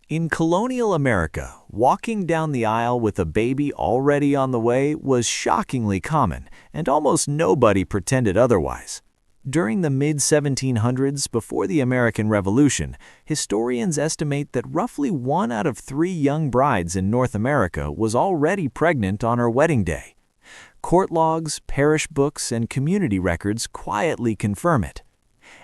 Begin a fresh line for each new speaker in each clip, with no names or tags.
In colonial America, walking down the aisle with a baby already on the way was shockingly common, and almost nobody pretended otherwise. During the mid-1700s, before the American Revolution, historians estimate that roughly 1 out of 3 young brides in North America was already pregnant on her wedding day. Court logs, parish books, and community records quietly confirm it.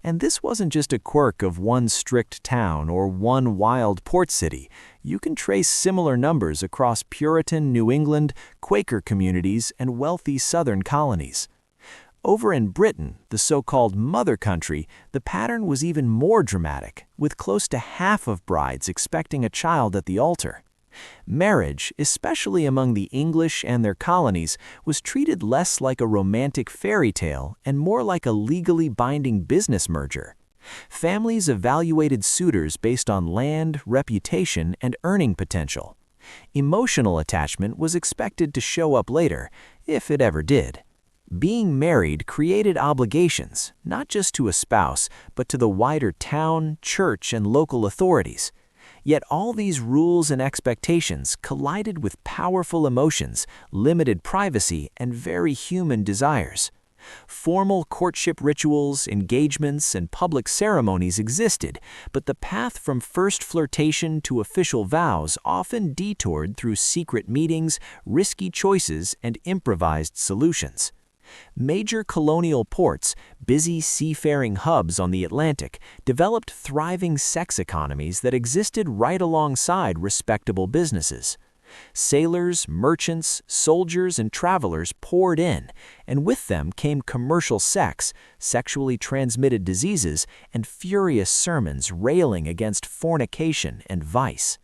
And this wasn't just a quirk of one strict town or one wild port city. You can trace similar numbers across Puritan New England, Quaker communities, and wealthy Southern colonies. Over in Britain, the so-called mother country, the pattern was even more dramatic, with close to half of brides expecting a child at the altar. Marriage, especially among the English and their colonies, was treated less like a romantic fairy tale and more like a legally binding business merger. Families evaluated suitors based on land, reputation, and earning potential. Emotional attachment was expected to show up later, if it ever did. Being married created obligations, not just to a spouse, but to the wider town, church, and local authorities. Yet all these rules and expectations collided with powerful emotions, limited privacy, and very human desires. Formal courtship rituals, engagements, and public ceremonies existed, but the path from first flirtation to official vows often detoured through secret meetings, risky choices, and improvised solutions. Major colonial ports, busy seafaring hubs on the Atlantic, developed thriving sex economies that existed right alongside respectable businesses. Sailors, merchants, soldiers, and travelers poured in, and with them came commercial sex, sexually transmitted diseases, and furious sermons railing against fornication and vice.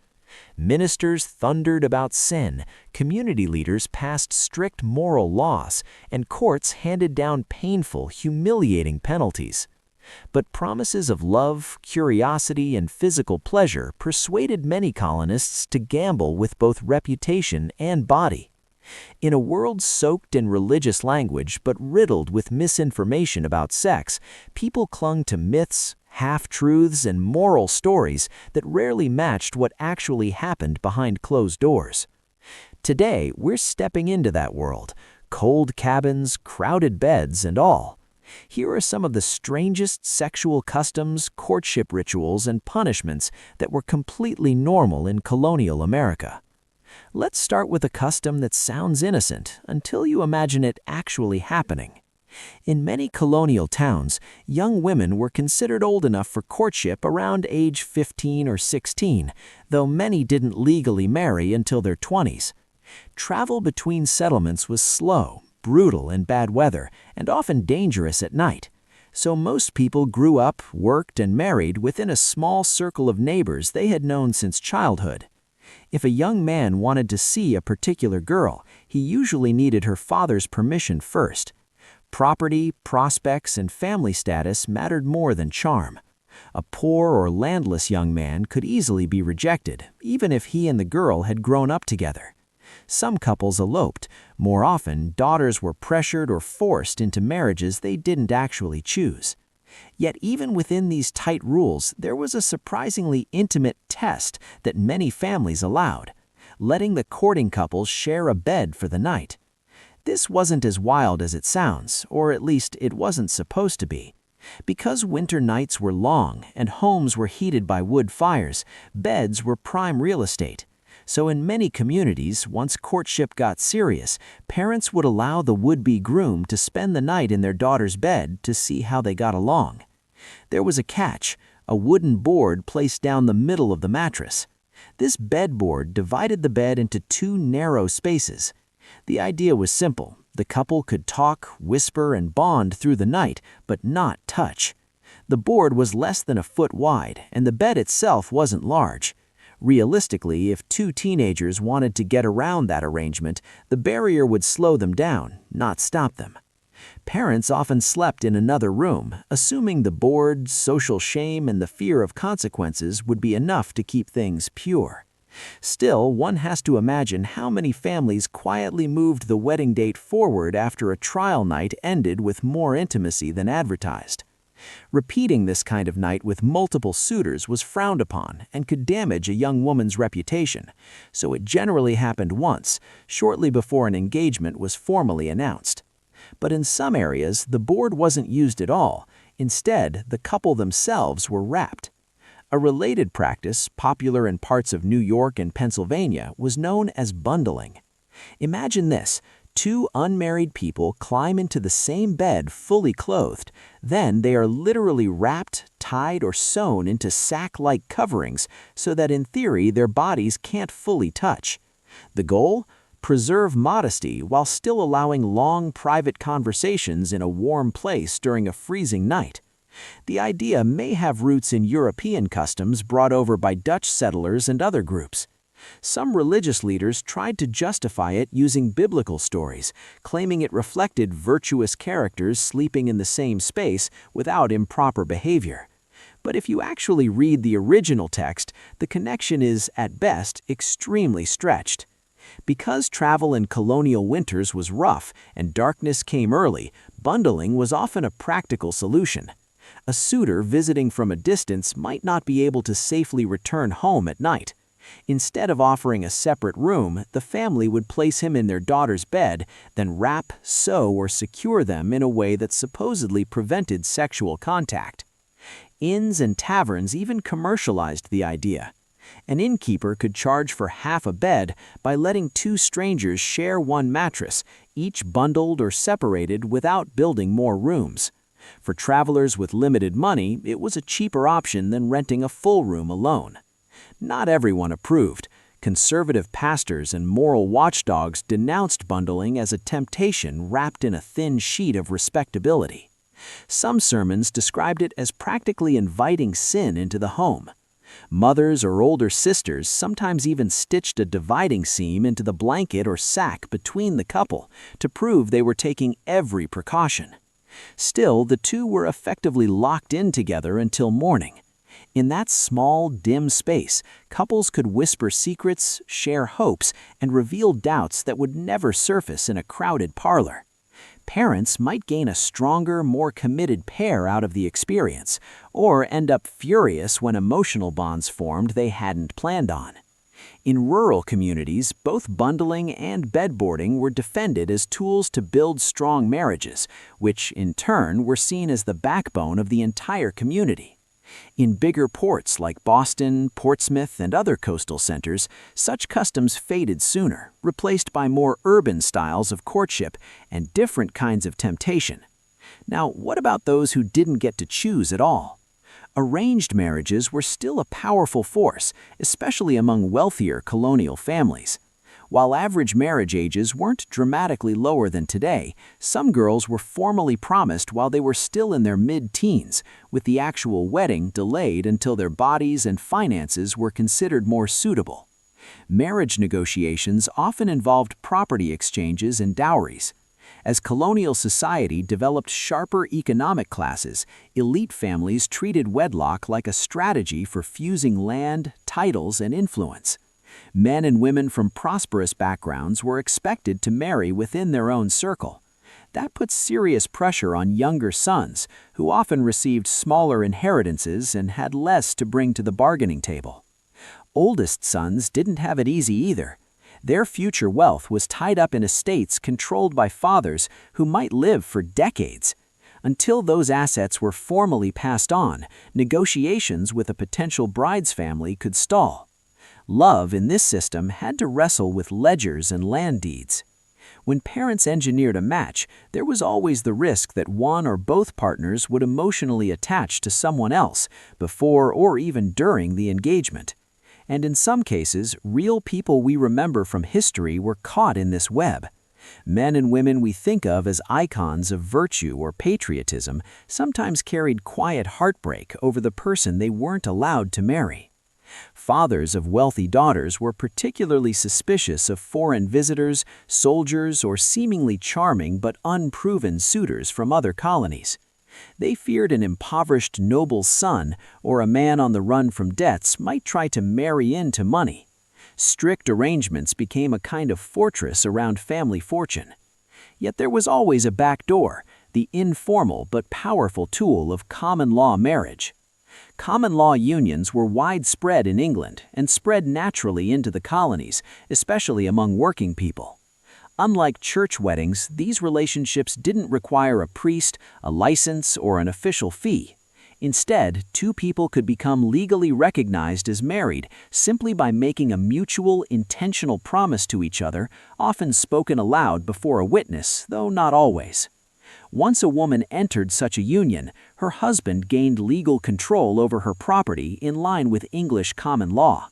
Ministers thundered about sin, community leaders passed strict moral laws, and courts handed down painful, humiliating penalties. But promises of love, curiosity, and physical pleasure persuaded many colonists to gamble with both reputation and body. In a world soaked in religious language but riddled with misinformation about sex, people clung to myths, half-truths, and moral stories that rarely matched what actually happened behind closed doors. Today, we're stepping into that world, cold cabins, crowded beds, and all. Here are some of the strangest sexual customs, courtship rituals, and punishments that were completely normal in colonial America. Let's start with a custom that sounds innocent until you imagine it actually happening. In many colonial towns, young women were considered old enough for courtship around age 15 or 16, though many didn't legally marry until their 20s. Travel between settlements was slow, brutal in bad weather, and often dangerous at night. So most people grew up, worked, and married within a small circle of neighbors they had known since childhood. If a young man wanted to see a particular girl, he usually needed her father's permission first. Property, prospects, and family status mattered more than charm. A poor or landless young man could easily be rejected, even if he and the girl had grown up together. Some couples eloped. More often, daughters were pressured or forced into marriages they didn't actually choose. Yet even within these tight rules, there was a surprisingly intimate test that many families allowed: letting the courting couples share a bed for the night. This wasn't as wild as it sounds, or at least it wasn't supposed to be. Because winter nights were long and homes were heated by wood fires, beds were prime real estate. So in many communities, once courtship got serious, parents would allow the would-be groom to spend the night in their daughter's bed to see how they got along. There was a catch: a wooden board placed down the middle of the mattress. This bedboard divided the bed into 2 narrow spaces. The idea was simple: the couple could talk, whisper, and bond through the night, but not touch. The board was less than a foot wide, and the bed itself wasn't large. Realistically, if 2 teenagers wanted to get around that arrangement, the barrier would slow them down, not stop them. Parents often slept in another room, assuming the board, social shame, and the fear of consequences would be enough to keep things pure. Still, one has to imagine how many families quietly moved the wedding date forward after a trial night ended with more intimacy than advertised. Repeating this kind of night with multiple suitors was frowned upon and could damage a young woman's reputation, so it generally happened once, shortly before an engagement was formally announced. But in some areas, the board wasn't used at all. Instead, the couple themselves were wrapped. A related practice, popular in parts of New York and Pennsylvania, was known as bundling. Imagine this. Two unmarried people climb into the same bed fully clothed. Then they are literally wrapped, tied, or sewn into sack-like coverings so that in theory their bodies can't fully touch. The goal? Preserve modesty while still allowing long private conversations in a warm place during a freezing night. The idea may have roots in European customs brought over by Dutch settlers and other groups. Some religious leaders tried to justify it using biblical stories, claiming it reflected virtuous characters sleeping in the same space without improper behavior. But if you actually read the original text, the connection is, at best, extremely stretched. Because travel in colonial winters was rough and darkness came early, bundling was often a practical solution. A suitor visiting from a distance might not be able to safely return home at night. Instead of offering a separate room, the family would place him in their daughter's bed, then wrap, sew, or secure them in a way that supposedly prevented sexual contact. Inns and taverns even commercialized the idea. An innkeeper could charge for half a bed by letting two strangers share one mattress, each bundled or separated without building more rooms. For travelers with limited money, it was a cheaper option than renting a full room alone. Not everyone approved. Conservative pastors and moral watchdogs denounced bundling as a temptation wrapped in a thin sheet of respectability. Some sermons described it as practically inviting sin into the home. Mothers or older sisters sometimes even stitched a dividing seam into the blanket or sack between the couple to prove they were taking every precaution. Still, the two were effectively locked in together until morning. In that small, dim space, couples could whisper secrets, share hopes, and reveal doubts that would never surface in a crowded parlor. Parents might gain a stronger, more committed pair out of the experience, or end up furious when emotional bonds formed they hadn't planned on. In rural communities, both bundling and bedboarding were defended as tools to build strong marriages, which, in turn, were seen as the backbone of the entire community. In bigger ports like Boston, Portsmouth, and other coastal centers, such customs faded sooner, replaced by more urban styles of courtship and different kinds of temptation. Now, what about those who didn't get to choose at all? Arranged marriages were still a powerful force, especially among wealthier colonial families. While average marriage ages weren't dramatically lower than today, some girls were formally promised while they were still in their mid-teens, with the actual wedding delayed until their bodies and finances were considered more suitable. Marriage negotiations often involved property exchanges and dowries. As colonial society developed sharper economic classes, elite families treated wedlock like a strategy for fusing land, titles, and influence. Men and women from prosperous backgrounds were expected to marry within their own circle. That put serious pressure on younger sons, who often received smaller inheritances and had less to bring to the bargaining table. Oldest sons didn't have it easy either. Their future wealth was tied up in estates controlled by fathers who might live for decades. Until those assets were formally passed on, negotiations with a potential bride's family could stall. Love in this system had to wrestle with ledgers and land deeds. When parents engineered a match, there was always the risk that one or both partners would emotionally attach to someone else before or even during the engagement. And in some cases, real people we remember from history were caught in this web. Men and women we think of as icons of virtue or patriotism sometimes carried quiet heartbreak over the person they weren't allowed to marry. Fathers of wealthy daughters were particularly suspicious of foreign visitors, soldiers, or seemingly charming but unproven suitors from other colonies. They feared an impoverished noble's son or a man on the run from debts might try to marry into money. Strict arrangements became a kind of fortress around family fortune. Yet there was always a back door,
the informal but powerful tool of common law marriage. Common law unions were widespread in England and spread naturally into the colonies, especially among working people. Unlike church weddings, these relationships didn't require a priest, a license, or an official fee. Instead, two people could become legally recognized as married simply by making a mutual, intentional promise to each other, often spoken aloud before a witness, though not always. Once a woman entered such a union, her husband gained legal control over her property in line with English common law.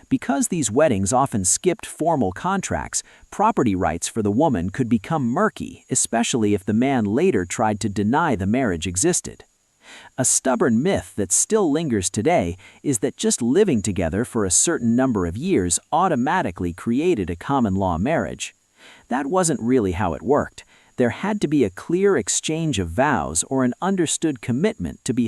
Because these weddings often skipped formal contracts, property rights for the woman could become murky, especially if the man later tried to deny the marriage existed. A stubborn myth that still lingers today is that just living together for a certain number of years automatically created a common law marriage. That wasn't really how it worked. There had to be a clear exchange of vows or an understood commitment to be